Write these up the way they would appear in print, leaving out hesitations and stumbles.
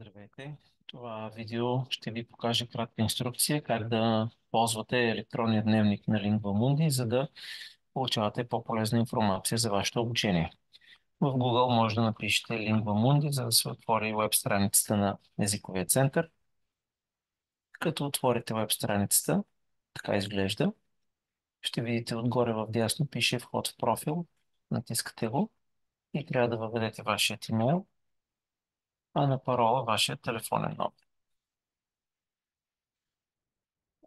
Здравейте! Това видео ще ви покаже кратка инструкция как да ползвате електронния дневник на Lingua Mundi, за да получавате по-полезна информация за вашето обучение. В Google може да напишете Lingua Mundi, за да се отвори веб страницата на езиковия център. Като отворите веб страницата, така изглежда, ще видите отгоре в дясно пише вход в профил. Натискате го и трябва да въведете вашият имейл, а на парола вашия телефонен номер.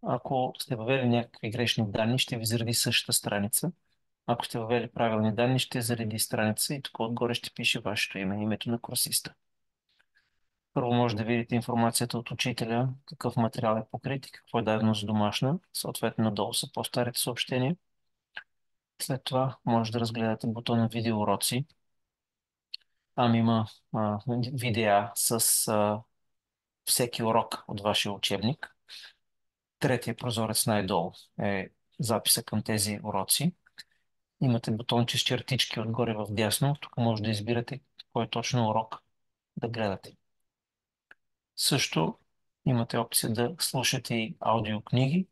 Ако сте въвели някакви грешни данни, ще ви зареди същата страница. Ако сте въвели правилни данни, ще зареди страница и тук отгоре ще пише вашето име, името на курсиста. Първо може да видите информацията от учителя, какъв материал е покрит и какво е дадено за домашна. Съответно, надолу са по-старите съобщения. След това може да разгледате бутона видеоуроци. Там има видеа с всеки урок от вашия учебник. Третия прозорец най-долу е записа към тези уроци. Имате бутонче с чертички отгоре в дясно. Тук може да избирате кой точно урок да гледате. Също имате опция да слушате и аудиокниги.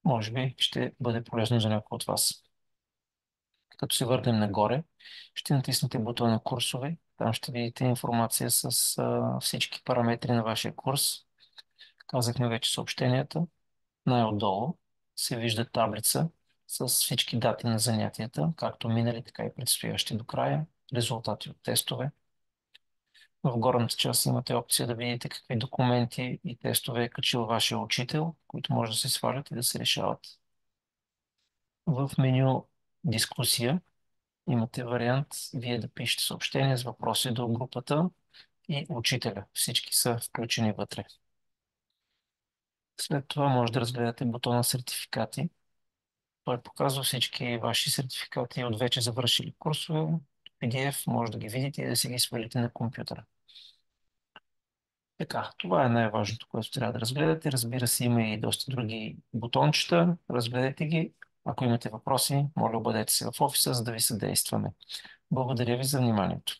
Може би ще бъде полезно за някой от вас. Като се върнем нагоре, ще натиснете бутона курсове. Там ще видите информация с всички параметри на вашия курс. Казахме вече съобщенията. Най-отдолу се вижда таблица с всички дати на занятията, както минали, така и предстоящи до края, резултати от тестове. В горната част имате опция да видите какви документи и тестове е качил вашия учител, които може да се свалят и да се решават. В меню дискусия имате вариант вие да пишете съобщения с въпроси до групата и учителя. Всички са включени вътре. След това може да разгледате бутона сертификати. Той показва всички ваши сертификати от вече завършили курсове. PDF може да ги видите и да си ги свалите на компютъра. Така, това е най-важното, което трябва да разгледате. Разбира се, има и доста други бутончета. Разгледайте ги. Ако имате въпроси, моля, обадете се в офиса, за да ви съдействаме. Благодаря ви за вниманието.